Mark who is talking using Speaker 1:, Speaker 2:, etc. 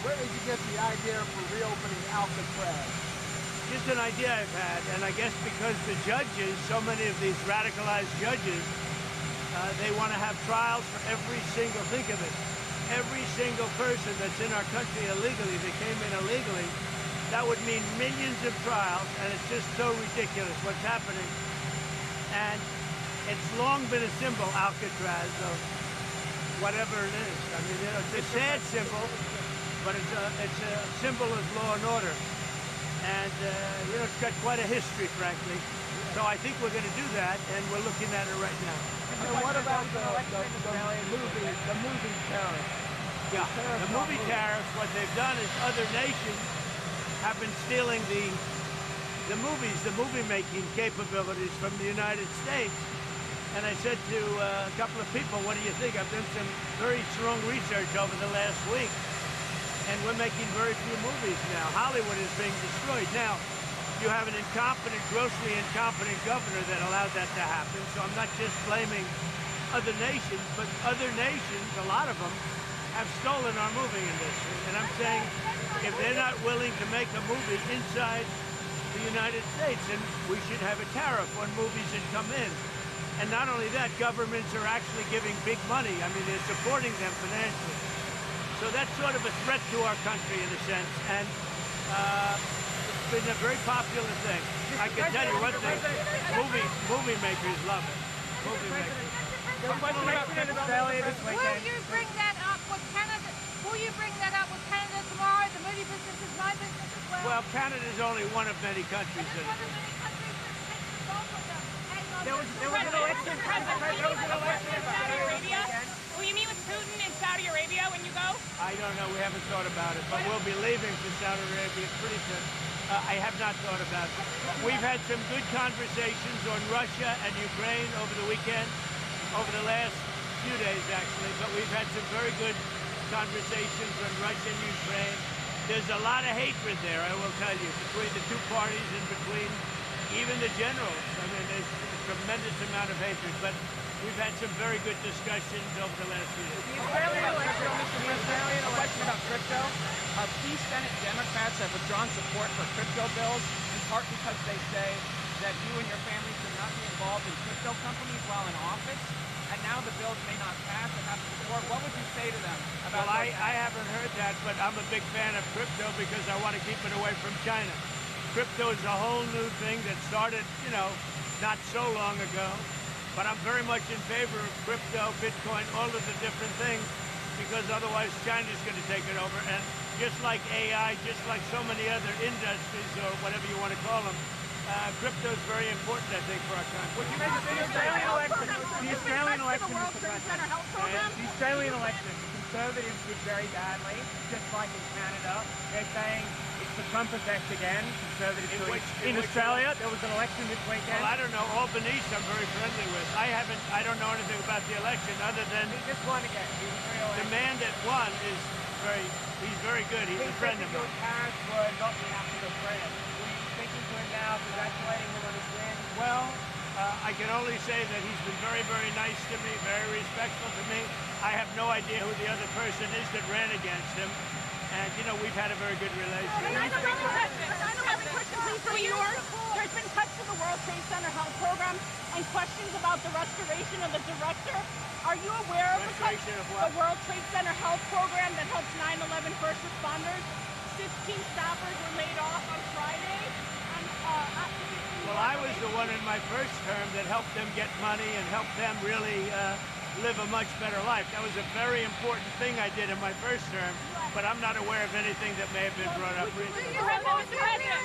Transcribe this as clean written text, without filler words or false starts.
Speaker 1: Where did you get the idea for reopening Alcatraz?
Speaker 2: Just an idea I've had, and I guess because the judges, so many of these radicalized judges, they want to have trials for every single, think of it, every single person that's in our country illegally, that came in illegally. That would mean millions of trials, and it's just so ridiculous what's happening. And it's long been a symbol, Alcatraz, of whatever it is. I mean, you know, it's a sad symbol, but it's a symbol of law and order. And, you know, it's got quite a history, frankly. So I think we're going to do that, and we're looking at it right now.
Speaker 1: And what about the movie tariffs?
Speaker 2: Yeah, the movie tariffs, what they've done is other nations have been stealing the movies, the movie-making capabilities from the United States. And I said to a couple of people, what do you think? I've done some very strong research over the last week, and we're making very few movies now. Hollywood is being destroyed. Now, you have an incompetent, grossly incompetent governor that allowed that to happen, so I'm not just blaming other nations, but other nations, a lot of them, have stolen our movie industry. And I'm saying, if they're not willing to make a movie inside the United States, then we should have a tariff on movies that come in. And not only that, governments are actually giving big money. I mean, they're supporting them financially. So that's sort of a threat to our country in a sense. And it's been a very popular thing. I can tell you one thing, movie makers love it. Movie makers.
Speaker 3: Will you bring that up with Canada? Will you bring that up with Canada tomorrow? The movie business is my business as well.
Speaker 2: Well, Canada is only one of many countries.
Speaker 3: It's one of many countries that takes the bulk of them.
Speaker 4: There was an election. in Saudi Arabia. Will you meet with Putin in Saudi Arabia when you go?
Speaker 2: I don't know. We haven't thought about it, but we'll be leaving for Saudi Arabia pretty soon. I have not thought about it. We've had some good conversations on Russia and Ukraine over the weekend, over the last few days actually, but we've had some very good conversations on Russia and Ukraine. There's a lot of hatred there, I will tell you, between the two parties and between even the generals. I mean, there's a tremendous amount of hatred, but we've had some very good discussions over the last few years.
Speaker 5: The Australian election, Mr. President, a question about crypto. Key Senate Democrats have withdrawn support for crypto bills, in part because they say that you and your family should not be involved in crypto companies while in office. And now the bills may not pass. It happened before. What would you say to them about
Speaker 2: Well, I haven't heard that, but I'm a big fan of crypto because I want to keep it away from China. Crypto is a whole new thing that started, you know, not so long ago. But I'm very much in favor of crypto, Bitcoin, all of the different things, because otherwise China's going to take it over. And just like AI, just like so many other industries or whatever you want to call them, crypto is very important, I think, for our country.
Speaker 4: The Australian election, Mr. President.
Speaker 6: The Australian election, the Conservatives did very badly, just like in Canada. They're saying it's the Trump effect again. Conservatives in Australia. There was an election this weekend.
Speaker 2: Well, I don't know. Albanese, I'm very friendly with. I don't know anything about the election other than
Speaker 6: He just won again. He was
Speaker 2: the man that won is he's very good. He's a friend of mine.
Speaker 6: Your parents were not the absolute friend. Were you speaking to him now, congratulating him on his win?
Speaker 2: Well, I can only say that he's been very, very nice to me, very respectful to me. I have no idea who the other person is that ran against him. And, you know, we've had a very good relationship.
Speaker 4: There's been cuts to the World Trade Center health program and questions about the restoration of the director. Are you aware of the World Trade Center health program that helps 9/11 first responders? 15 staffers were laid off on Friday.
Speaker 2: Well, I was the one in my first term that helped them get money and helped them really live a much better life. That was a very important thing I did in my first term, but I'm not aware of anything that may have been brought up recently.
Speaker 4: Mr. President.